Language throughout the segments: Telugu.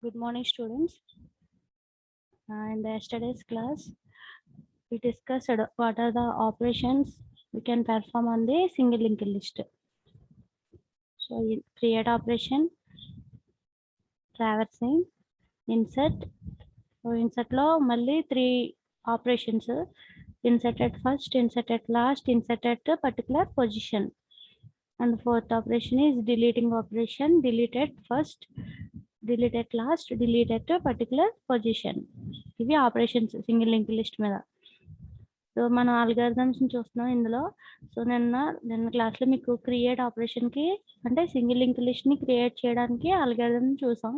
Good morning, students. In the yesterday's class, we discussed what are the operations we can perform on the single linked list. So, create operation, traversing, insert. So, insert lo malli 3 operations: insert at first, insert at last, insert at a particular position. And the fourth operation is deleting operation: delete at first, delete at last, delete at a particular position. ఇవి ఆపరేషన్స్ సింగిల్ లింక్ లిస్ట్ మీద. సో మనం ఆల్గారిథమ్స్ చూస్తున్నాం ఇందులో. సో నిన్న క్లాస్లో మీకు క్రియేట్ ఆపరేషన్కి అంటే సింగిల్ లింక్ లిస్ట్ని క్రియేట్ చేయడానికి ఆల్గారిథమ్ చూసాం.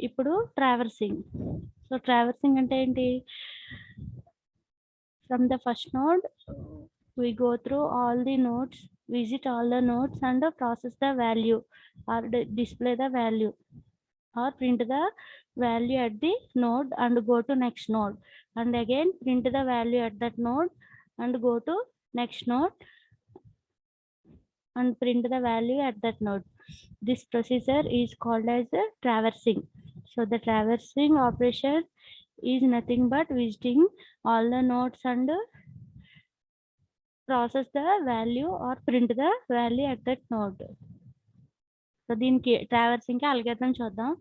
ఇప్పుడు ట్రావర్సింగ్. సో ట్రావర్సింగ్ అంటే ఏంటి? From the first node we go through all the nodes, visit all the nodes and process the value or display the value or print the value at the node and go to next node, and again print the value at that node and go to next node and print the value at that node. This procedure is called as traversing. So the traversing operation is nothing but visiting all the nodes and process the value or print the value at that node. So దీనికి ట్రావర్సింగ్కి అల్గోరిథం చూద్దాం.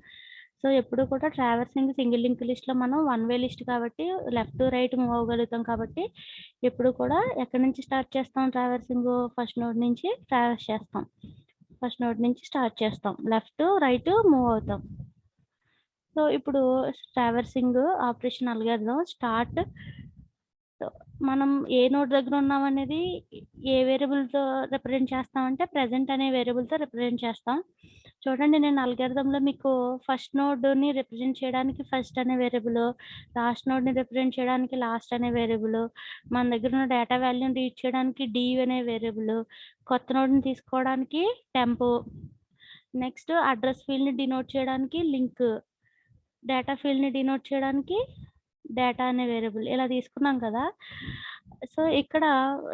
సో ఎప్పుడు కూడా ట్రావర్సింగ్ సింగిల్ లింక్ లిస్ట్లో మనం వన్ వే లిస్ట్ కాబట్టి లెఫ్ట్ రైట్ మూవ్ అవ్వగలుగుతాం. కాబట్టి ఎప్పుడు కూడా ఎక్కడి నుంచి స్టార్ట్ చేస్తాం? ట్రావర్సింగ్ ఫస్ట్ నోడ్ నుంచి ట్రావర్స్ చేస్తాం. ఫస్ట్ నోడ్ నుంచి స్టార్ట్ చేస్తాం, లెఫ్ట్ రైట్ మూవ్ అవుతాం. సో ఇప్పుడు ట్రావర్సింగ్ ఆపరేషన్ అల్గోరిథం స్టార్ట్. మనం ఏ నోడ్ దగ్గర ఉన్నాం అనేది ఏ వేరియబుల్తో రిప్రజెంట్ చేస్తామంటే ప్రెజెంట్ అనే వేరియబుల్తో రిప్రజెంట్ చేస్తాం. చూడండి, నేను అల్గోరిథంలో మీకు ఫస్ట్ నోడ్ని రిప్రజెంట్ చేయడానికి ఫస్ట్ అనే వేరియబుల్, లాస్ట్ నోడ్ని రిప్రజెంట్ చేయడానికి లాస్ట్ అనే వేరియబుల్, మన దగ్గర ఉన్న డేటా వాల్యూని రీడ్ చేయడానికి డి అనే వేరియబుల్, కొత్త నోడ్ని తీసుకోవడానికి టెంప్, నెక్స్ట్ అడ్రస్ ఫీల్డ్ని డినోట్ చేయడానికి లింక్, డేటా ఫీల్డ్ని డినోట్ చేయడానికి డేటా అనే వేరియబుల్, ఇలా తీసుకున్నాం కదా. సో ఇక్కడ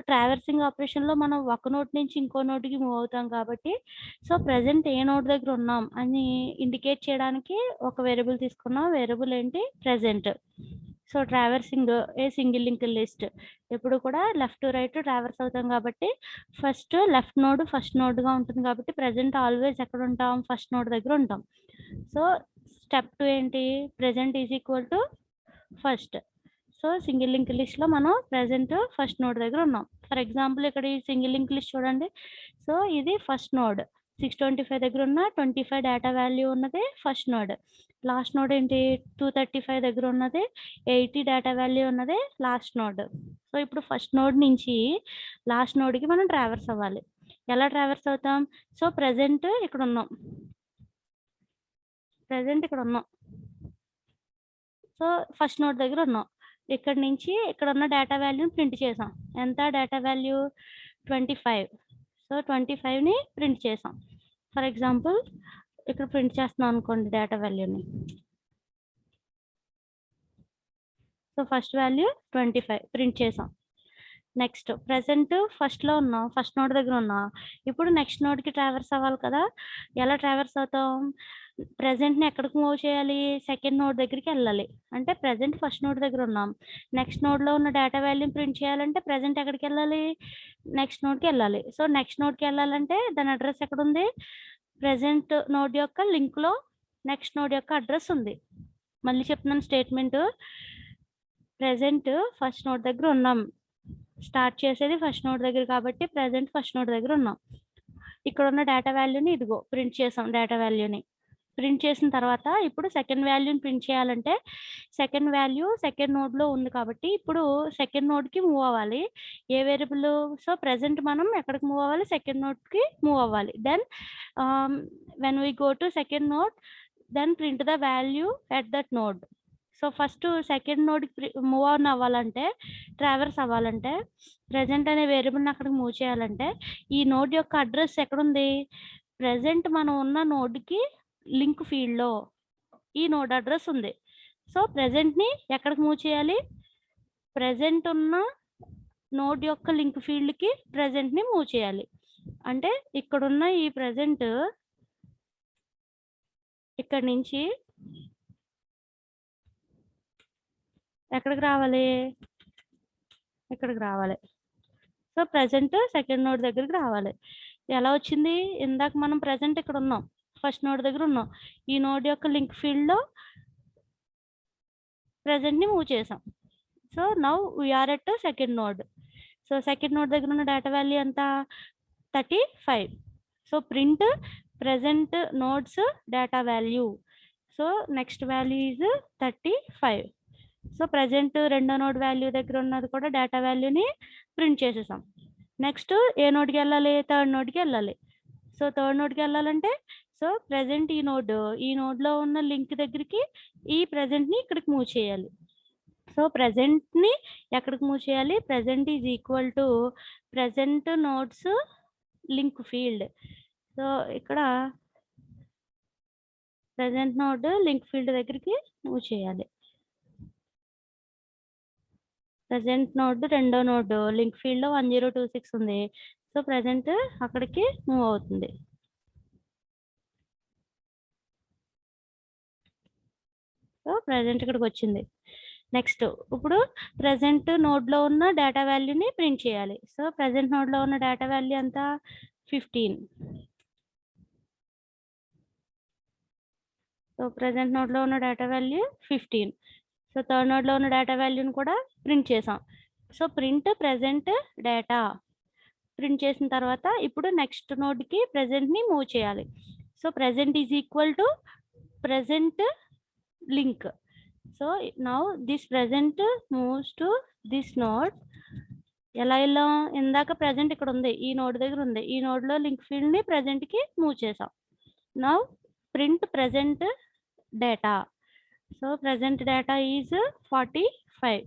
ట్రావర్సింగ్ ఆపరేషన్లో మనం ఒక నోడ్ నుంచి ఇంకో నోడ్కి మూవ్ అవుతాం కాబట్టి సో ప్రెజెంట్ ఏ నోడ్ దగ్గర ఉన్నాం అని ఇండికేట్ చేయడానికి ఒక వేరియబుల్ తీసుకున్నాం. వేరియబుల్ ఏంటి? Present. So traversing a single link list ఎప్పుడు కూడా లెఫ్ట్ రైట్ ట్రావర్స్ అవుతాం కాబట్టి ఫస్ట్ లెఫ్ట్ నోడ్ ఫస్ట్ నోడ్గా ఉంటుంది కాబట్టి ప్రెజెంట్ ఆల్వేస్ ఎక్కడ ఉంటాం? ఫస్ట్ నోడ్ దగ్గర ఉంటాం. సో స్టెప్ 2 ఏంటి? Present is equal to first. So single link లిస్ట్లో మనం ప్రెజెంట్ ఫస్ట్ నోడ్ దగ్గర ఉన్నాం. ఫర్ ఎగ్జాంపుల్ ఇక్కడ ఈ సింగిల్ లింక్ లిస్ట్ చూడండి. సో ఇది ఫస్ట్ నోడ్, 625 దగ్గర ఉన్న 25 డేటా వాల్యూ ఉన్నది ఫస్ట్ నోడ్. లాస్ట్ నోడ్ ఏంటి? 235 దగ్గర ఉన్నది 80 డేటా వాల్యూ ఉన్నది లాస్ట్ నోడ్. సో ఇప్పుడు ఫస్ట్ నోడ్ నుంచి లాస్ట్ నోడ్కి మనం ట్రావర్స్ అవ్వాలి. ఎలా ట్రావర్స్ అవుతాం? సో ప్రెజెంట్ ఇక్కడ ఉన్నాం, సో ఫస్ట్ నోడ్ దగ్గర ఉన్నాం. ఇక్కడ నుంచి ఇక్కడ ఉన్న డేటా వాల్యూని ప్రింట్ చేసాం. ఎంత డేటా వాల్యూ? 25. సో 25ని ప్రింట్ చేసాం. ఫర్ ఎగ్జాంపుల్ ఇక్కడ ప్రింట్ చేస్తున్నాం అనుకోండి డేటా వాల్యూని. సో ఫస్ట్ వాల్యూ 25 ప్రింట్ చేసాం. నెక్స్ట్ ప్రెజెంట్ ఫస్ట్లో ఉన్నాం, ఫస్ట్ నోడ్ దగ్గర ఉన్నాం. ఇప్పుడు నెక్స్ట్ నోడ్కి ట్రావర్స్ అవ్వాలి కదా. ఎలా ట్రావర్స్ అవుతాం? ప్రెజెంట్ని ఎక్కడికి మూవ్ చేయాలి? సెకండ్ నోడ్ దగ్గరికి వెళ్ళాలి. అంటే ప్రెజెంట్ ఫస్ట్ నోడ్ దగ్గర ఉన్నాం, నెక్స్ట్ నోడ్లో ఉన్న డేటా వాల్యూని ప్రింట్ చేయాలంటే ప్రెజెంట్ ఎక్కడికి వెళ్ళాలి? నెక్స్ట్ నోడ్కి వెళ్ళాలి. సో నెక్స్ట్ నోడ్కి వెళ్ళాలంటే దాని అడ్రస్ ఎక్కడ ఉంది? ప్రెజెంట్ నోడ్ యొక్క లింక్లో నెక్స్ట్ నోడ్ యొక్క అడ్రస్ ఉంది. మళ్ళీ చెప్తున్నాను స్టేట్మెంట్. ప్రెజెంట్ ఫస్ట్ నోడ్ దగ్గర ఉన్నాం, స్టార్ట్ చేసేది ఫస్ట్ నోడ్ దగ్గర కాబట్టి ప్రెజెంట్ ఫస్ట్ నోడ్ దగ్గర ఉన్నాం. ఇక్కడ ఉన్న డేటా వాల్యూని ఇదిగో ప్రింట్ చేసాం. డేటా వాల్యూని ప్రింట్ చేసిన తర్వాత ఇప్పుడు సెకండ్ వాల్యూని ప్రింట్ చేయాలంటే సెకండ్ వాల్యూ సెకండ్ నోడ్లో ఉంది కాబట్టి ఇప్పుడు సెకండ్ నోడ్కి మూవ్ అవ్వాలి. ఏ వేరియబుల్? సో ప్రెజెంట్ మనం ఎక్కడికి మూవ్ అవ్వాలి? సెకండ్ నోడ్కి మూవ్ అవ్వాలి. Then when we go to second node then print the value at that node. So first second నోడ్కి మూవ్ ఆన్ అవ్వాలంటే, ట్రావర్స్ అవ్వాలంటే, ప్రెజెంట్ అనే వేరియబుల్ని అక్కడికి మూవ్ చేయాలంటే ఈ నోడ్ యొక్క అడ్రస్ ఎక్కడుంది? ప్రెజెంట్ మనం ఉన్న నోడ్కి లింక్ ఫీల్డ్లో ఈ నోడ్ అడ్రస్ ఉంది. సో ప్రెజెంట్ని ఎక్కడికి మూవ్ చేయాలి? ప్రెజెంట్ ఉన్న నోడ్ యొక్క లింక్ ఫీల్డ్కి ప్రెజెంట్ని మూవ్ చేయాలి. అంటే ఇక్కడున్న ఈ ప్రెజెంట్ ఇక్కడ నుంచి ఎక్కడికి రావాలి, ఇక్కడికి రావాలి. సో ప్రెజెంట్ సెకండ్ నోడ్ దగ్గరికి రావాలి. ఎలా వచ్చింది, ఇందాక మనం ప్రెజెంట్ ఇక్కడ ఉన్నాం, ఫస్ట్ నోడ్ దగ్గర ఉన్నాం. ఈ నోడ్ యొక్క లింక్ ఫీల్డ్లో ప్రెజెంట్ని మూవ్ చేసాం. So now we are at second node. So second node దగ్గర ఉన్న డేటా వాల్యూ ఎంత, 35. So print present node's data value. So next value is 35. So present రెండో నోడ్ వాల్యూ దగ్గర ఉన్నది కూడా డేటా వాల్యూని ప్రింట్ చేసేసాం. నెక్స్ట్ ఏ నోడ్కి వెళ్ళాలి, థర్డ్ నోడ్కి వెళ్ళాలి. సో థర్డ్ నోడ్కి వెళ్ళాలంటే సో ప్రెజెంట్ ఈ నోడ్లో ఉన్న లింక్ దగ్గరికి ఈ ప్రెజెంట్ని ఇక్కడికి మూవ్ చేయాలి. సో ప్రెజెంట్ని ఎక్కడికి మూవ్ చేయాలి, present is equal to present nodes link field. So ఇక్కడ ప్రెజెంట్ నోడ్ లింక్ ఫీల్డ్ దగ్గరికి మూవ్ చేయాలి. ప్రెజెంట్ నోడ్ రెండో నోడ్ లింక్ ఫీల్డ్లో 1026 ఉంది. సో ప్రెజెంట్ అక్కడికి మూవ్ అవుతుంది. సో ప్రెజెంట్ ఇక్కడికి వచ్చింది. నెక్స్ట్ ఇప్పుడు ప్రెజెంట్ నోడ్లో ఉన్న డేటా వాల్యూని ప్రింట్ చేయాలి. సో ప్రెజెంట్ నోడ్లో ఉన్న డేటా వాల్యూ ఎంత, 15. సో ప్రెజెంట్ నోడ్లో ఉన్న డేటా వాల్యూ 15. సో థర్డ్ నోడ్లో ఉన్న డేటా వాల్యూని కూడా ప్రింట్ చేసాం. So print present data print చేసిన తర్వాత ఇప్పుడు నెక్స్ట్ నోడ్కి ప్రెజెంట్ని మూవ్ చేయాలి. So present is equal to present link. So now this present moves to this node. ఎలా వెళ్ళాం, ఇందాక ప్రెజెంట్ ఇక్కడ ఉంది, ఈ నోడ్ దగ్గర ఉంది, ఈ నోడ్లో లింక్ ఫీల్డ్ని ప్రెజెంట్కి మూవ్ చేసాం. Now print present data. So present data is 45.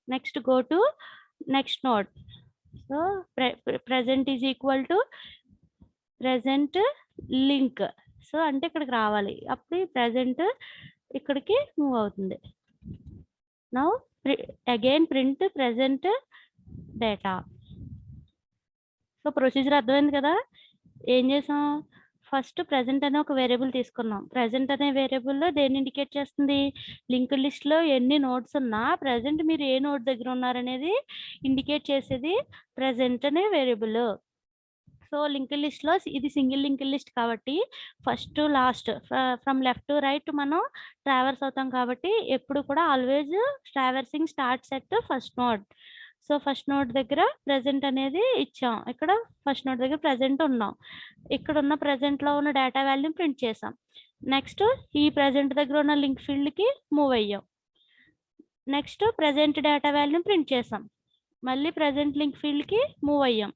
Next go to next node. So present is equal to present link. So అంటే ఇక్కడికి రావాలి, అప్పుడు present ఇక్కడికి మూవ్ అవుతుంది. Now again print present data. So procedure అర్థమైంది కదా. ఏం చేసాం, ఫస్ట్ ప్రెజెంట్ అనే ఒక వేరియబుల్ తీసుకున్నాం. ప్రెజెంట్ అనే వేరియబుల్లో దేన్ని ఇండికేట్ చేస్తుంది, లింక్ లిస్ట్లో ఎన్ని నోట్స్ ఉన్నా ప్రెజెంట్ మీరు ఏ నోట్ దగ్గర ఉన్నారనేది ఇండికేట్ చేసేది ప్రెజెంట్ అనే వేరియబుల్. సో లింక్ లిస్ట్లో ఇది సింగిల్ లింక్ లిస్ట్ కాబట్టి first last from left to right మనం ట్రావర్స్ అవుతాం కాబట్టి ఎప్పుడు కూడా always traversing starts at first node. So first node దగ్గర ప్రెజెంట్ అనేది ఇచ్చాం, ఇక్కడ ఫస్ట్ నోడ్ దగ్గర ప్రెజెంట్ ఉన్నాం, ఇక్కడ ఉన్న ప్రెజెంట్లో ఉన్న డేటా వాల్యూ ప్రింట్ చేసాం. నెక్స్ట్ ఈ ప్రెజెంట్ దగ్గర ఉన్న లింక్ ఫీల్డ్కి మూవ్ అయ్యాం. Next present data value print చేసాం, మళ్ళీ ప్రెజెంట్ లింక్ ఫీల్డ్కి మూవ్ అయ్యాం.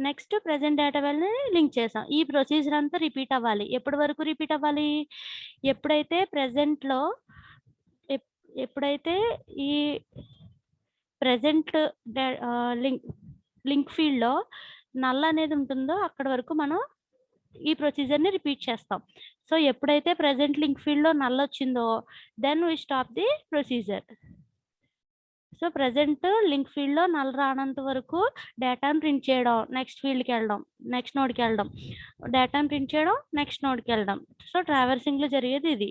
నెక్స్ట్ ప్రెజెంట్ డేటా వాల్యూని లింక్ చేసాం. ఈ ప్రొసీజర్ అంతా రిపీట్ అవ్వాలి. ఎప్పటి వరకు రిపీట్ అవ్వాలి, ఎప్పుడైతే ప్రెజెంట్లో ఎప్పుడైతే ఈ ప్రెజెంట్ లింక్ ఫీల్డ్లో నల్ అనేది ఉంటుందో అక్కడ వరకు మనం ఈ ప్రొసీజర్ని రిపీట్ చేస్తాం. సో ఎప్పుడైతే ప్రెజెంట్ లింక్ ఫీల్డ్లో నల్ వచ్చిందో then we stop the procedure. So present link ఫీల్డ్లో నల్ రానంత వరకు డేటాను ప్రింట్ చేయడం, నెక్స్ట్ ఫీల్డ్కి వెళ్ళడం, నెక్స్ట్ నోడ్కి వెళ్ళడం, డేటాను ప్రింట్ చేయడం, నెక్స్ట్ నోడ్కి వెళ్ళడం. సో ట్రావర్సింగ్లో జరిగేది ఇది.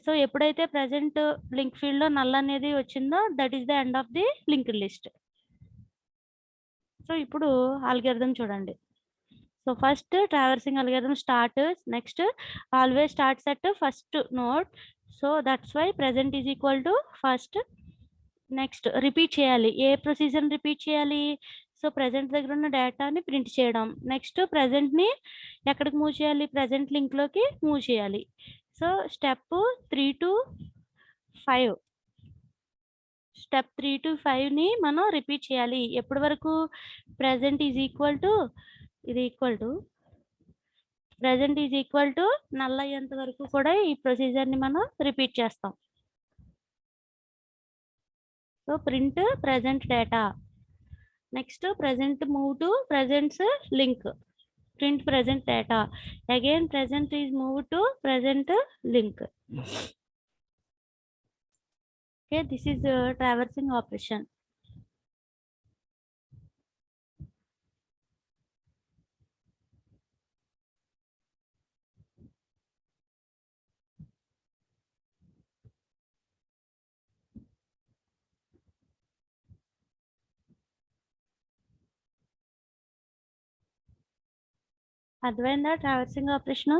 సో ఎప్పుడైతే ప్రెజెంట్ లింక్ ఫీల్డ్లో నల్ అనేది వచ్చిందో that is the end of the link list. So ఇప్పుడు అల్గోరిథం చూడండి. So first traversing algorithm start, next always starts at first node. So that's why present is equal to first. Next repeat చేయాలి, ఏ ప్రొసీజర్ని రిపీట్ చేయాలి, సో ప్రెజెంట్ దగ్గర ఉన్న డేటాని ప్రింట్ చేయడం, నెక్స్ట్ ప్రెజెంట్ని ఎక్కడికి మూవ్ చేయాలి, ప్రెజెంట్ లింక్లోకి మూవ్ చేయాలి. So step 3 to 5, step 3 to 5ని మనం రిపీట్ చేయాలి. ఎప్పటి వరకు, ప్రెజెంట్ ఈజ్ ఈక్వల్ టు ఇది equal to present is equal to null అయ్యేంత వరకు కూడా ఈ ప్రొసీజర్ని మనం రిపీట్ చేస్తాం. So print present data. Next present move to presents link, print present data. Again present is move to present link. Okay, this is traversing operation. అర్థమైందా ట్రావర్సింగ్ ఆపరేషన్?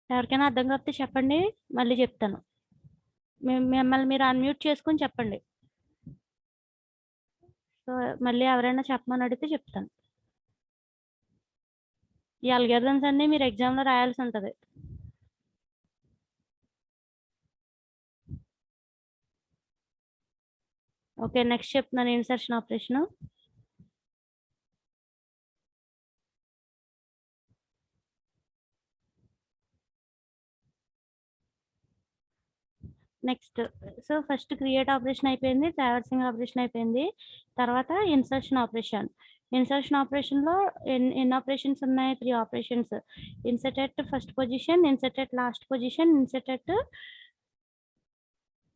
ఎవరికైనా అర్థం కాకపోతే చెప్పండి, మళ్ళీ చెప్తాను. మిమ్మల్ని మీరు అన్మ్యూట్ చేసుకొని చెప్పండి. సో మళ్ళీ ఎవరైనా చెప్పమని అడిగితే చెప్తాను. ఈ అల్గారిథమ్స్ అన్నీ మీరు ఎగ్జామ్లో రాయాల్సి ఉంటుంది. ఓకే, నెక్స్ట్ చెప్తున్నాను insertion operation. Next so first create operation అయిపోయింది, ట్రావర్సింగ్ ఆపరేషన్ అయిపోయింది. తర్వాత ఇన్సర్షన్ ఆపరేషన్. ఇన్సర్షన్ ఆపరేషన్లో ఎన్ని ఆపరేషన్స్ ఉన్నాయి? 3 operations. Insert at first position, insert at last position, insert at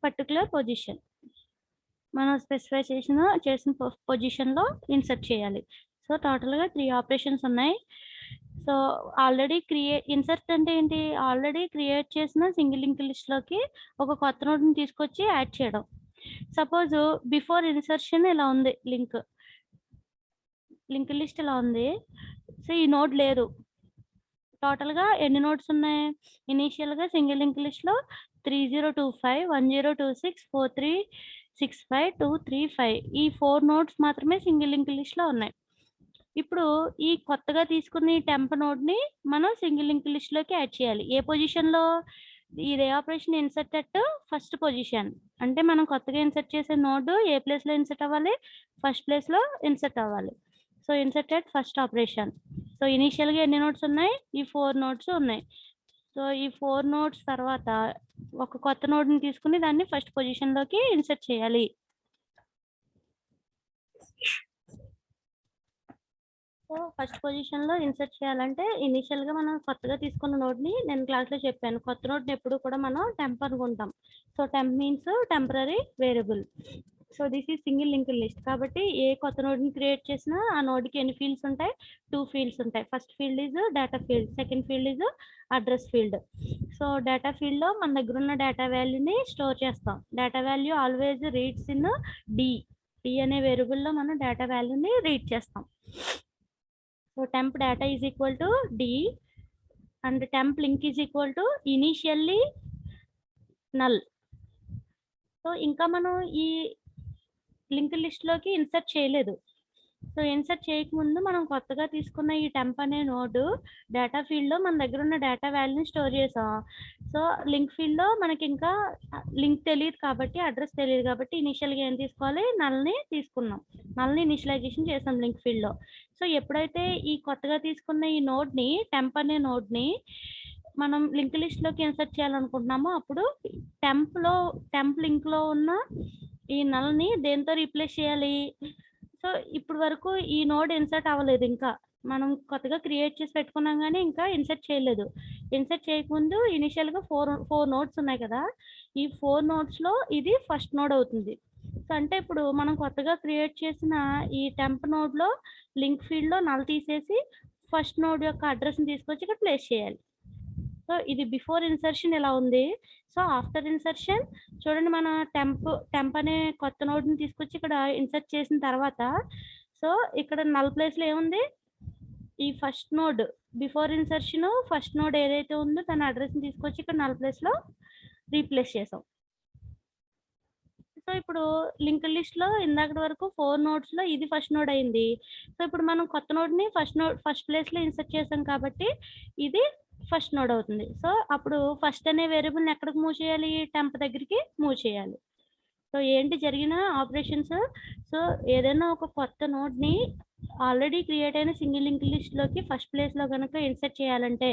particular position. మనం స్పెసిఫై చేసిన పొజిషన్లో ఇన్సర్ట్ చేయాలి. సో టోటల్గా 3 ఆపరేషన్స్ ఉన్నాయి. సో ఆల్రెడీ ఇన్సర్ట్ అంటే ఏంటి? ఆల్రెడీ క్రియేట్ చేసిన సింగిల్ లింక్ లిస్ట్లోకి ఒక కొత్త నోట్ని తీసుకొచ్చి యాడ్ చేయడం. సపోజ్ బిఫోర్ ఇన్సర్షన్ ఇలా ఉంది, లింక్ లిస్ట్ ఇలా ఉంది. సో ఈ నోడ్ లేదు. టోటల్గా ఎన్ని నోట్స్ ఉన్నాయి? ఇనీషియల్గా సింగిల్ లింక్ లిస్ట్లో 3025, 1026, 4365, 235 ఈ 4 నోట్స్ మాత్రమే సింగిల్ లింక్ లిస్ట్లో ఉన్నాయి. ఇప్పుడు ఈ కొత్తగా తీసుకున్న ఈ టెంప్ నోడ్ని మనం సింగిల్ లింక్ లిస్ట్లోకి యాడ్ చేయాలి. ఏ పొజిషన్లో? ఇది operation insert at first position. అంటే మనం కొత్తగా ఇన్సర్ట్ చేసే నోడ్ ఏ ప్లేస్లో ఇన్సర్ట్ అవ్వాలి? ఫస్ట్ ప్లేస్లో ఇన్సర్ట్ అవ్వాలి. So insert at first operation. So ఇనీషియల్గా ఎన్ని నోట్స్ ఉన్నాయి? ఈ 4 నోట్స్ ఉన్నాయి. సో ఈ 4 నోట్స్ తర్వాత ఒక కొత్త నోడ్ని తీసుకుని దాన్ని ఫస్ట్ పొజిషన్లోకి ఇన్సర్ట్ చేయాలి. సో ఫస్ట్ పొజిషన్లో ఇన్సర్ట్ చేయాలంటే ఇనీషియల్గా మనం కొత్తగా తీసుకున్న నోడ్ని నేను క్లాస్లో చెప్పాను, కొత్త నోడ్ని ఎప్పుడు కూడా మనం టెంప్ అనుకుంటాం. So temp means temporary variable. So this is single link list. కాబట్టి ఏ కొత్త నోడ్ని క్రియేట్ చేసినా ఆ నోడ్కి ఎన్ని ఫీల్డ్స్ ఉంటాయి? 2 ఫీల్డ్స్ ఉంటాయి. First field is data field, second field is address field. So data ఫీల్డ్లో మన దగ్గర ఉన్న డేటా వాల్యూని స్టోర్ చేస్తాం. Data value always reads in D అనే వేరియబుల్లో మనం డేటా వాల్యూని రీడ్ చేస్తాం. So temp data is equal to D and temp link is equal to initially null. So ఇంకా మనం ఈ లింక్ లిస్ట్లోకి ఇన్సర్ట్ చేయలేదు. సో ఇన్సర్ట్ చేయకముందు మనం కొత్తగా తీసుకున్న ఈ టెంప్ అనే నోడ్ డేటా ఫీల్డ్లో మన దగ్గర ఉన్న డేటా వాల్యూని స్టోర్ చేసాం. సో లింక్ ఫీల్డ్లో మనకి ఇంకా లింక్ తెలియదు కాబట్టి, అడ్రస్ తెలియదు కాబట్టి ఇనిషియల్గా ఏం తీసుకోవాలి? నల్ని తీసుకున్నాం. నల్ని ఇనిషియలైజేషన్ చేసాం లింక్ ఫీల్డ్లో. సో ఎప్పుడైతే ఈ కొత్తగా తీసుకున్న ఈ నోడ్ని, టెంప్ అనే నోడ్ని మనం లింక్ లిస్ట్లోకి ఇన్సర్ట్ చేయాలనుకుంటున్నామో అప్పుడు టెంప్ లింక్లో ఉన్న ఈ నల్ని దేంతో రీప్లేస్ చేయాలి? సో ఇప్పుడు వరకు ఈ నోడ్ ఇన్సర్ట్ అవ్వలేదు, ఇంకా మనం కొత్తగా క్రియేట్ చేసి పెట్టుకున్నాం కానీ ఇంకా ఇన్సర్ట్ చేయలేదు. ఇన్సర్ట్ చేయకముందు ఇనిషియల్గా 4 నోడ్స్ ఉన్నాయి కదా, ఈ 4 నోడ్స్లో ఇది ఫస్ట్ నోడ్ అవుతుంది. సో అంటే ఇప్పుడు మనం కొత్తగా క్రియేట్ చేసిన ఈ టెంప్ నోడ్లో లింక్ ఫీల్డ్లో నల్ తీసేసి ఫస్ట్ నోడ్ యొక్క అడ్రస్ని తీసుకొచ్చి ఇక్కడ ప్లేస్ చేయాలి. సో ఇది బిఫోర్ ఇన్సర్షన్ ఇలా ఉంది. సో ఆఫ్టర్ ఇన్సర్షన్ చూడండి, మన టెంప్ అనే కొత్త నోడ్ని తీసుకొచ్చి ఇక్కడ ఇన్సర్ట్ చేసిన తర్వాత సో ఇక్కడ నల్ ప్లేస్లో ఏముంది? ఈ first node before insertion first node ఏదైతే ఉందో తన అడ్రస్ని తీసుకొచ్చి ఇక్కడ నల్ ప్లేస్లో రీప్లేస్ చేసాం. సో ఇప్పుడు లింక్ లిస్ట్లో ఇందాకటి వరకు 4 నోడ్స్లో ఇది ఫస్ట్ నోడ్ అయింది. సో ఇప్పుడు మనం కొత్త నోడ్ని ఫస్ట్ ప్లేస్లో ఇన్సర్ట్ చేసాం కాబట్టి ఇది ఫస్ట్ నోడ్ అవుతుంది. సో అప్పుడు ఫస్ట్ అనే వేరియబుల్ని ఎక్కడికి మూవ్ చేయాలి? టెంప్ దగ్గరికి మూవ్ చేయాలి. సో ఏంటి జరిగిన ఆపరేషన్స్? సో ఏదైనా ఒక కొత్త నోడ్ని ఆల్రెడీ క్రియేట్ అయిన సింగిల్ లింక్ లిస్ట్లోకి ఫస్ట్ ప్లేస్లో కనుక ఇన్సర్ట్ చేయాలంటే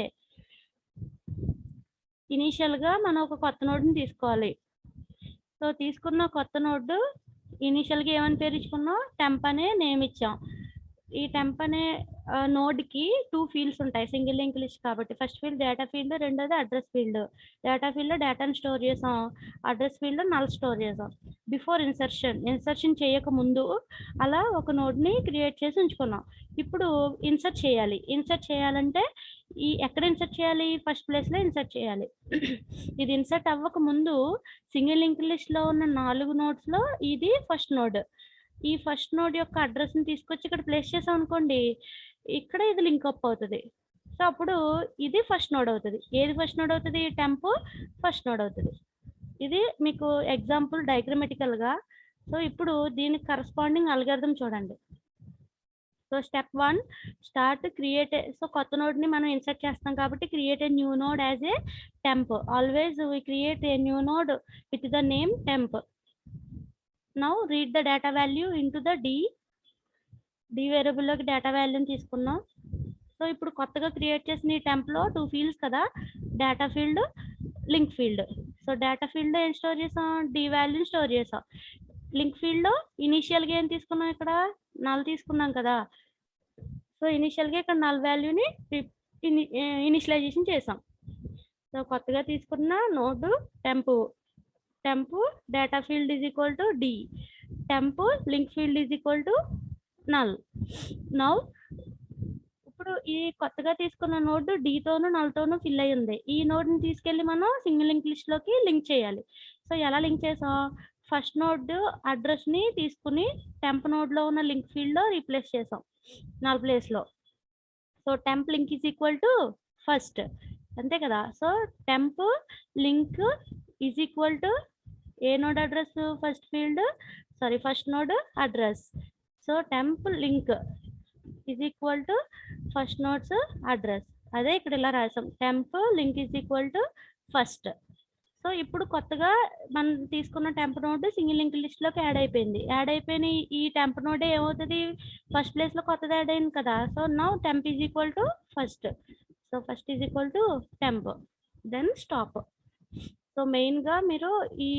ఇనీషియల్గా మనం ఒక కొత్త నోడ్ని తీసుకోవాలి. సో తీసుకున్న కొత్త నోడ్ ఇనీషియల్గా ఏమని పేరు ఇచ్చుకున్నాం? టెంప్ అనే నేమ్ ఇచ్చాం. ఈ టెంప్ అనే నోడ్కి 2 ఫీల్డ్స్ ఉంటాయి సింగిల్ లింక్ లిస్ట్ కాబట్టి. ఫస్ట్ ఫీల్డ్ డేటా ఫీల్డ్, రెండోది అడ్రస్ ఫీల్డ్. డేటా ఫీల్డ్లో డేటాను స్టోర్ చేసాం, అడ్రస్ ఫీల్డ్లో నల్ స్టోర్ చేసాం. బిఫోర్ ఇన్సర్షన్ చేయకముందు అలా ఒక నోడ్ని క్రియేట్ చేసి ఉంచుకున్నాం. ఇప్పుడు ఇన్సర్ట్ చేయాలంటే ఎక్కడ ఇన్సర్ట్ చేయాలి? ఫస్ట్ ప్లేస్లో ఇన్సర్ట్ చేయాలి. ఇది ఇన్సర్ట్ అవ్వక ముందు సింగిల్ లింక్ లిస్ట్లో ఉన్న 4 నోడ్స్లో ఇది ఫస్ట్ నోడ్. ఈ ఫస్ట్ నోడ్ యొక్క అడ్రస్ని తీసుకొచ్చి ఇక్కడ ప్లేస్ చేసాం అనుకోండి, ఇక్కడ ఇది లింక్ అప్ అవుతుంది. సో అప్పుడు ఇది ఫస్ట్ నోడ్ అవుతుంది. ఏది ఫస్ట్ నోడ్ అవుతుంది? టెంప్ ఫస్ట్ నోడ్ అవుతుంది. ఇది మీకు ఎగ్జాంపుల్ డయాగ్రమాటికల్‌గా. సో ఇప్పుడు దీనికి కరస్పాండింగ్ అల్గారిథం చూడండి. So step 1 start create so కొత్త నోడ్‌ని మనం ఇన్సర్ట్ చేస్తాం కాబట్టి create a new node as a temp. Always we create a new node with the name temp. Now read the data value into the d వేరియబుల్‌లోకి డేటా వాల్యూని తీసుకున్నాం. సో ఇప్పుడు కొత్తగా క్రియేట్ చేసిన ఈ టెంప్‌లో 2 ఫీల్డ్స్ కదా! Data field, link field. So data ఫీల్డ్‌లో ఏం స్టోర్ చేసాం? డి వాల్యూని స్టోర్ చేసాం. లింక్ ఫీల్డ్‌లో ఇనీషియల్‌గా ఏం తీసుకున్నాం ఇక్కడ? నల్ తీసుకున్నాం కదా! సో ఇనీషియల్‌గా ఇక్కడ నల్ వాల్యూని ఇనిషియలైజేషన్ చేసాం. సో కొత్తగా తీసుకున్న node temp data field is equal to D. Temp link field is equal to null. Now ఇప్పుడు ఈ కొత్తగా తీసుకున్న నోడ్ డితోను నల్‌తోను ఫిల్ అయ్యి ఉంది. ఈ నోడ్‌ని తీసుకెళ్ళి మనం సింగిల్ లింక్ లిస్ట్‌లోకి లింక్ చేయాలి. సో ఎలా లింక్ చేసాం? ఫస్ట్ నోడ్ అడ్రస్‌ని తీసుకొని టెంప్ నోడ్‌లో ఉన్న లింక్ ఫీల్డ్‌లో రీప్లేస్ చేసాం నల్ ప్లేస్‌లో. So temp link is equal to first. అంతే కదా! So temp link is equal to ఏ node address? First node address. So temp link is equal to first nodes address. అదే ఇక్కడ ఇలా రాసాం. Temp link is equal to first. So ఇప్పుడు కొత్తగా మనం తీసుకున్న టెంప్ నోడ్ సింగిల్ లింక్ లిస్ట్‌లోకి యాడ్ అయిపోయింది. యాడ్ అయిపోయిన ఈ టెంప్ నోడే ఏమవుతది? ఫస్ట్ ప్లేస్‌లో కొత్తది యాడ్ అయింది కదా! So now temp is equal to first. So first is equal to temp. Then stop. So మెయిన్‌గా మీరు ఈ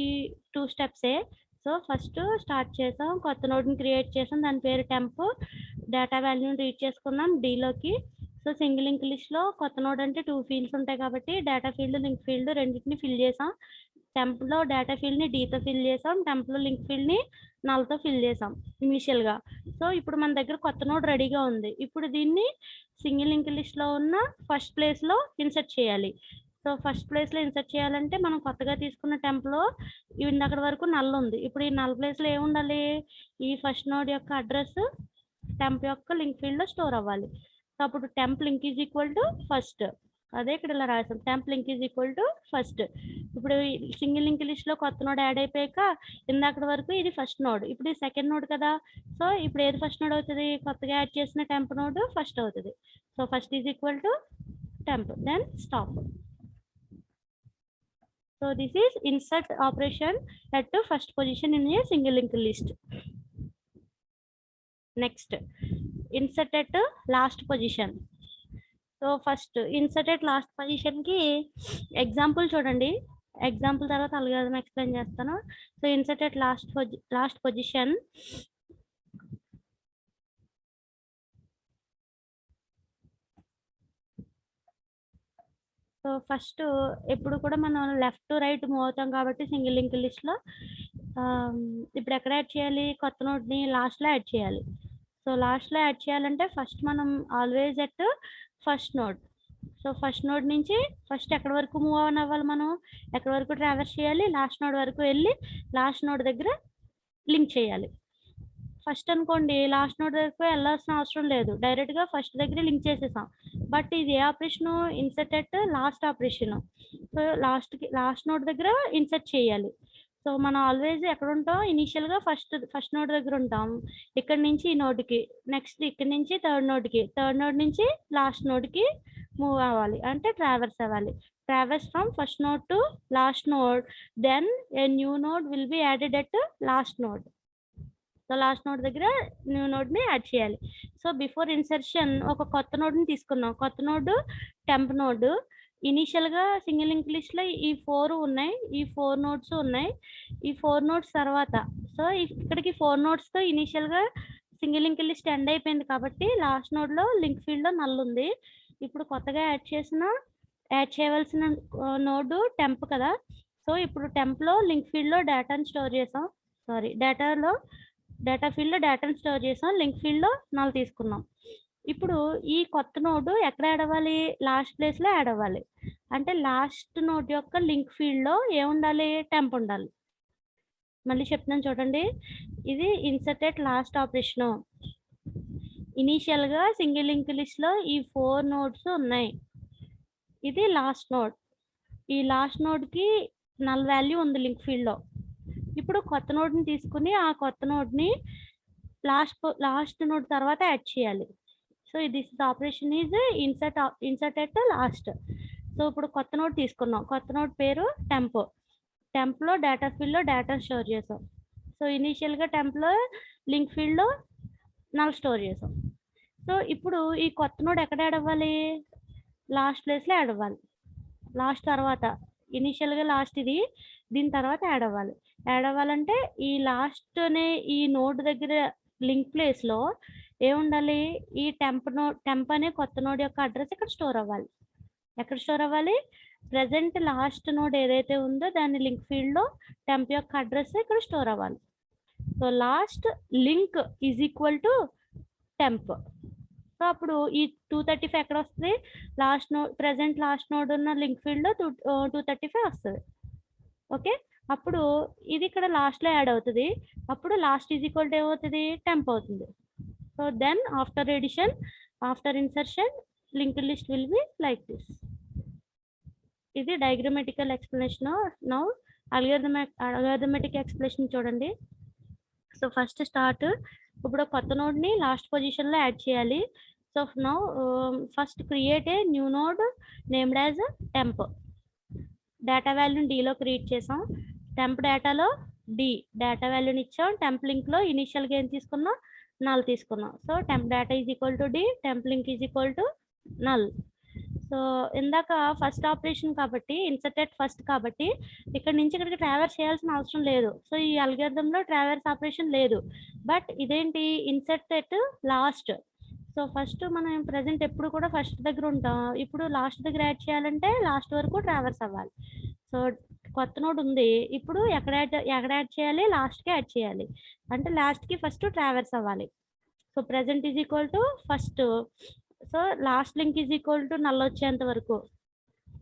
2 స్టెప్సే. సో ఫస్ట్ స్టార్ట్ చేసాం. కొత్త నోడ్‌ని క్రియేట్ చేసాం. దాని పేరు టెంప్. డేటా వాల్యూని రీడ్ చేసుకున్నాం డిలోకి. సో సింగిల్ లింక్ లిస్ట్‌లో కొత్త నోడ్ అంటే 2 ఫీల్డ్స్ ఉంటాయి కాబట్టి డేటా ఫీల్డ్, లింక్ ఫీల్డ్ రెండిటిని ఫిల్ చేసాం. టెంప్‌లో డేటా ఫీల్డ్‌ని డితో ఫిల్ చేసాం. టెంప్‌లో లింక్ ఫీల్డ్‌ని నల్‌తో ఫిల్ చేసాం ఇనీషియల్‌గా. సో ఇప్పుడు మన దగ్గర కొత్త నోడ్ రెడీగా ఉంది. ఇప్పుడు దీన్ని సింగిల్ లింక్ లిస్ట్‌లో ఉన్న ఫస్ట్ ప్లేస్‌లో ఇన్సర్ట్ చేయాలి. సో ఫస్ట్ ప్లేస్‌లో ఇన్సర్ట్ చేయాలంటే మనం కొత్తగా తీసుకున్న టెంప్‌లో ఇందాకటి వరకు నల్ ఉంది. ఇప్పుడు ఈ నల్ ప్లేస్‌లో ఏముండాలి? ఈ ఫస్ట్ నోడ్ యొక్క అడ్రస్ టెంప్ యొక్క లింక్ ఫీల్డ్‌లో స్టోర్ అవ్వాలి. సో అప్పుడు temp link is equal to first. అదే ఇక్కడ ఇలా రాసాం. Temp link is equal to first. ఇప్పుడు సింగిల్ లింక్ లిస్ట్‌లో కొత్త నోడ్ యాడ్ అయిపోయాక ఇందాకటి వరకు ఇది ఫస్ట్ నోడ్. ఇప్పుడు ఇది సెకండ్ నోడ్ కదా! సో ఇప్పుడు ఏది ఫస్ట్ నోడ్ అవుతది? కొత్తగా యాడ్ చేసిన టెంప్ నోడ్ ఫస్ట్ అవుతది. So first is equal to temp. Then stop. So this is insert operation at the first position in a single linked list. Next, insert at the last position. So first insert at last position ki example చూడండి. ఎగ్జాంపుల్ తర్వాత అల్గారిథం ఎక్స్ప్లెయిన్ చేస్తాను. So insert at last position. So first ఎప్పుడు కూడా మనం లెఫ్ట్ టు రైట్ మూవ్ అవుతాం కాబట్టి సింగిల్ లింక్ లిస్ట్‌లో ఇప్పుడు ఎక్కడ యాడ్ చేయాలి? కొత్త నోడ్‌ని లాస్ట్‌లో యాడ్ చేయాలి. సో లాస్ట్‌లో యాడ్ చేయాలంటే ఫస్ట్ మనం always at first node. So first node నుంచి ఫస్ట్ ఎక్కడి వరకు మూవ్ ఆన్ అవ్వాలి మనం? ఎక్కడి వరకు ట్రావర్స్ చేయాలి? లాస్ట్ నోడ్ వరకు వెళ్ళి లాస్ట్ నోడ్ దగ్గర లింక్ చేయాలి. ఫస్ట్ అనుకోండి లాస్ట్ నోడ్ వరకు వెళ్ళాల్సిన అవసరం లేదు. డైరెక్ట్‌గా ఫస్ట్ దగ్గరే లింక్ చేసేసాం. బట్ ఇది ఏ operation? Insert at last operation. So last node దగ్గర ఇన్సర్ట్ చేయాలి. సో మనం ఆల్వేస్ ఎక్కడ ఉంటాం? ఇనీషియల్‌గా ఫస్ట్ నోడ్ దగ్గర ఉంటాం. ఇక్కడి నుంచి ఈ నోడ్‌కి, నెక్స్ట్ ఇక్కడి నుంచి థర్డ్ నోడ్‌కి, థర్డ్ నోడ్ నుంచి లాస్ట్ నోడ్‌కి మూవ్ అవ్వాలి. అంటే ట్రావర్స్ అవ్వాలి. Traverse from first node to last node. Then a new node will be added at last node. So last node దగ్గర న్యూ నోడ్‌ని యాడ్ చేయాలి. సో బిఫోర్ ఇన్సర్షన్ ఒక కొత్త నోడ్‌ని తీసుకున్నాం. కొత్త నోడ్ టెంప్ నోడ్. ఇనీషియల్‌గా సింగిల్ లింక్ లిస్ట్‌లో ఈ 4 ఉన్నాయి. ఈ 4 నోడ్స్ ఉన్నాయి. ఈ 4 నోడ్స్ తర్వాత సో ఇక్కడికి 4 నోడ్స్‌తో ఇనీషియల్‌గా సింగిల్ లింక్ లిస్ట్ ఎండ్ అయిపోయింది కాబట్టి లాస్ట్ నోడ్‌లో లింక్ ఫీల్డ్‌లో నల్ ఉంది. ఇప్పుడు కొత్తగా యాడ్ చేయవలసిన నోడ్ టెంప్ కదా! సో ఇప్పుడు టెంప్‌లో లింక్ ఫీల్డ్‌లో డేటాను స్టోర్ చేసాం. డేటా ఫీల్డ్‌లో డేటాను స్టోర్ చేసాం. లింక్ ఫీల్డ్‌లో నల్ తీసుకున్నాం. ఇప్పుడు ఈ కొత్త నోడ్ ఎక్కడ యాడ్ అవ్వాలి? లాస్ట్ ప్లేస్‌లో యాడ్ అవ్వాలి. అంటే లాస్ట్ నోడ్ యొక్క లింక్ ఫీల్డ్‌లో ఏముండాలి? టెంప్ ఉండాలి. మళ్ళీ చెప్తున్నాను చూడండి. ఇది insert at last operation. Initial గా సింగిల్ లింక్ లిస్ట్ లో ఈ 4 నోడ్స్ ఉన్నాయి. ఇది లాస్ట్ నోడ్. ఈ లాస్ట్ నోడ్ కి నల్ వాల్యూ ఉంది లింక్ ఫీల్డ్ లో. ఇప్పుడు కొత్త నోడ్ ని తీసుకుని ఆ కొత్త నోడ్ ని లాస్ట్ నోడ్ తర్వాత యాడ్ చేయాలి. So this operation is insert at last. So ఇప్పుడు కొత్త నోడ్ తీసుకున్నాం. కొత్త నోడ్ పేరు టెంప్. టెంప్ లో డేటా ఫీల్డ్ లో డేటా స్టోర్ చేసాం. సో ఇనీషియల్ గా టెంప్ లో లింక్ ఫీల్డ్ లో నల్ స్టోర్ చేసాం. సో ఇప్పుడు ఈ కొత్త నోడ్ ఎక్కడ యాడ్ అవ్వాలి? లాస్ట్ ప్లేస్ లో యాడ్ అవ్వాలి. లాస్ట్ తర్వాత ఇనీషియల్ గా లాస్ట్ ఇది, దీని తర్వాత యాడ్ అవ్వాలి. యాడ్ అవ్వాలంటే ఈ లాస్ట్ అనే ఈ నోడ్ దగ్గర లింక్ ప్లేస్ లో ఏముండాలి? ఈ టెంప్ అనే కొత్త నోడ్ యొక్క అడ్రస్ ఇక్కడ స్టోర్ అవ్వాలి. ఎక్కడ స్టోర్ అవ్వాలి? ప్రెసెంట్ లాస్ట్ నోడ్ ఏదైతే ఉందో దాని లింక్ ఫీల్డ్ లో టెంప్ యొక్క అడ్రస్ ఇక్కడ స్టోర్ అవ్వాలి. So last link is equal to temp. So అప్పుడు ఈ 235 ఎక్కడ వస్తుంది? Last node, present last node ఉన్న లింక్ ఫీల్డ్ లో 235 వస్తుంది. ఓకే, అప్పుడు ఇది ఇక్కడ లాస్ట్ లో యాడ్ అవుతుంది. అప్పుడు లాస్ట్ ఈజ్ ఈక్వల్ టు ఏమవుతుంది? టెంప్ అవుతుంది. So then after addition, after insertion, link list will be like this. ఇది diagrammatical explanation. Now algorithmic explanation చూడండి. సో ఫస్ట్ స్టార్ట్, ఇప్పుడు కొత్త నోడ్ ని లాస్ట్ పొజిషన్ లో యాడ్ చేయాలి. So now first create a new node named as temp. Data వాల్యూని D లో క్రియేట్ చేసాం. టెంప్ డేటాలో D డేటా వాల్యూని ఇచ్చాం. టెంప్ లింక్ లో ఇనిషియల్ గా ఏం తీసుకున్నాం? నల్ తీసుకున్నాం. So temp data is equal to D, temp link is equal to null. So ఇందాక ఫస్ట్ ఆపరేషన్ కాబట్టి ఇన్సర్టెడ్ ఫస్ట్ కాబట్టి ఇక్కడ నుంచి ఇక్కడికి ట్రావెర్స్ చేయాల్సిన అవసరం లేదు. సో ఈ అల్గారిథం లో ట్రావెర్స్ ఆపరేషన్ లేదు. బట్ ఇదేంటి? Inserted last. సో ఫస్ట్ మనం ప్రెసెంట్ ఎప్పుడు కూడా ఫస్ట్ దగ్గర ఉంటాం. ఇప్పుడు లాస్ట్ దగ్గర యాడ్ చేయాలంటే లాస్ట్ వరకు ట్రావెర్స్ అవ్వాలి. సో కొత్త నోడ్ ఉంది, ఇప్పుడు ఎక్కడ యాడ్ చేయాలి? లాస్ట్ కి యాడ్ చేయాలి. అంటే లాస్ట్ కి ఫస్ట్ ట్రావెర్స్ అవ్వాలి. So present is equal to first. So last link is equal to null వచ్చేంత వరకు,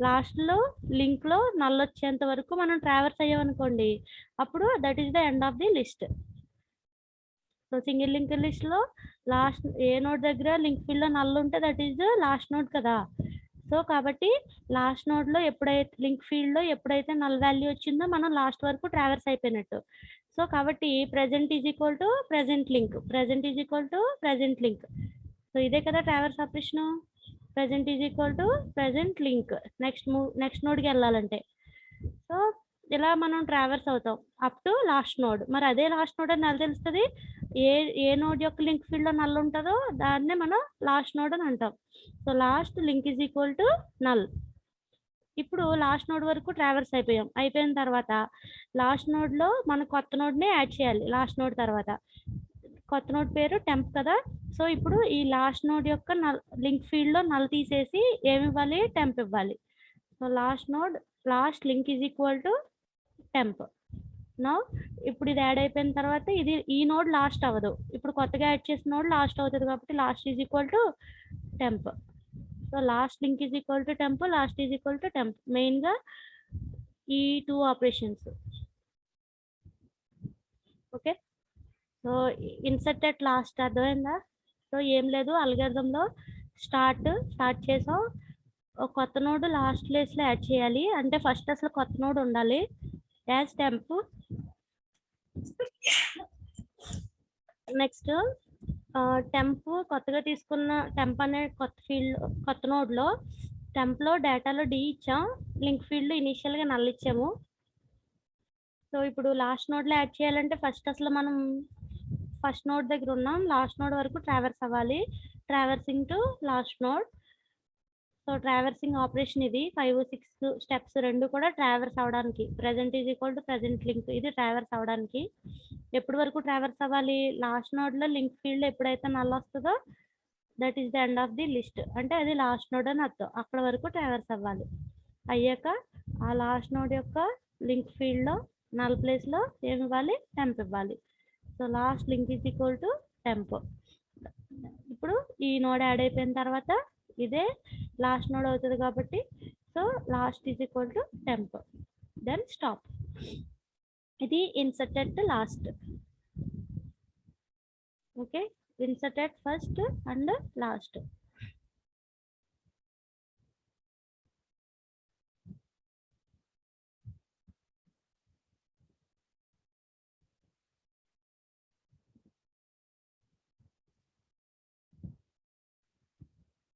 లాస్ట్ లో లింక్ లో నల్ వచ్చేంత వరకు మనం ట్రావెర్స్ అయ్యామనుకోండి, అప్పుడు that is the end of the list. So single link list లో లాస్ట్ ఏ నోడ్ దగ్గర లింక్ ఫీల్డ్ లో నల్ ఉంటే దట్ ఈస్ లాస్ట్ నోడ్ కదా. సో కాబట్టి లాస్ట్ నోడ్ లో ఎప్పుడైతే లింక్ ఫీల్డ్ లో ఎప్పుడైతే నల్ వాల్యూ వచ్చిందో మనం లాస్ట్ వరకు ట్రావెర్స్ అయిపోయినట్టు. సో కాబట్టి present is equal to present link, present is equal to present link. So ఇదే కదా traverse operation. Present is equal to present link next నోడ్కి వెళ్ళాలంటే. సో ఇలా మనం ట్రావెర్స్ అవుతాం అప్ టు లాస్ట్ నోడ్. మరి అదే లాస్ట్ నోడ్ అని నాకు తెలుస్తుంది. ఏ నోడ్ యొక్క లింక్ ఫీల్డ్ లో నల్ ఉంటుందో దాన్నే మనం లాస్ట్ నోడ్ అని అంటాం. So last link is equal to null. ఇప్పుడు లాస్ట్ నోడ్ వరకు ట్రావెర్స్ అయిపోయిన తర్వాత లాస్ట్ నోడ్ లో మన కొత్త నోడ్ ని యాడ్ చేయాలి. లాస్ట్ నోడ్ తర్వాత కొత్త నోడ్ పేరు టెంప్ కదా. సో ఇప్పుడు ఈ లాస్ట్ నోడ్ యొక్క లింక్ ఫీల్డ్ లో నల్ తీసేసి ఏమి ఇవ్వాలి? టెంప్ ఇవ్వాలి. So last link is equal to temp. Now ఇప్పుడు ఇది యాడ్ అయిపోయిన తర్వాత ఈ నోడ్ లాస్ట్ అవ్వదు. ఇప్పుడు కొత్తగా యాడ్ చేసిన నోడ్ లాస్ట్ అవుతుంది కాబట్టి last is equal to temp. So last link is equal to temp, last is equal to temp. Main గా ఈ 2 operations. Okay, so insert at last అర్థమైందా? సో ఏం లేదు, అల్గారిథంలో స్టార్ట్ చేసాం. కొత్త నోడ్ లాస్ట్ ప్లేస్ లో యాడ్ చేయాలి. అంటే ఫస్ట్ అసలు కొత్త నోడ్ ఉండాలి యాజ్ టెంప్. నెక్స్ట్ టెంప్ కొత్తగా తీసుకున్న టెంప్ అనే కొత్త నోడ్ లో టెంప్ లో డేటాలో D ఇచ్చాం. లింక్ ఫీల్డ్ లో ఇనిషియల్ గా నల్ ఇచ్చాము. సో ఇప్పుడు లాస్ట్ నోడ్ లో యాడ్ చేయాలంటే ఫస్ట్ అసలు మనం ఫస్ట్ నోడ్ దగ్గర ఉన్నాం. లాస్ట్ నోడ్ వరకు ట్రావెర్స్ అవ్వాలి. Traversing to last node. So traversing operation ఇది 5, 6 స్టెప్స్ రెండు కూడా ట్రావెర్స్ అవడానికి. Present is equal to present link, ఇది ట్రావెర్స్ అవడానికి. ఎప్పటి వరకు ట్రావెర్స్ అవ్వాలి? లాస్ట్ నోడ్ లో లింక్ ఫీల్డ్ ఎప్పుడైతే నల్ వస్తుందో that is the end of the list. అంటే అది లాస్ట్ నోడ్ అని అర్థం. అక్కడ వరకు ట్రావెర్స్ అవ్వాలి. అయ్యాక ఆ లాస్ట్ నోడ్ యొక్క లింక్ ఫీల్డ్ లో నల్ ప్లేస్ లో ఏమి ఇవ్వాలి? టెంప్ ఇవ్వాలి. So last link is equal to temp. ఇప్పుడు ఈ నోడ్ యాడ్ అయిపోయిన తర్వాత ఇదే లాస్ట్ నోడ్ అవుతుంది కాబట్టి so last is equal to temp, then stop. ఇది inserted last. Okay, insert at first and last.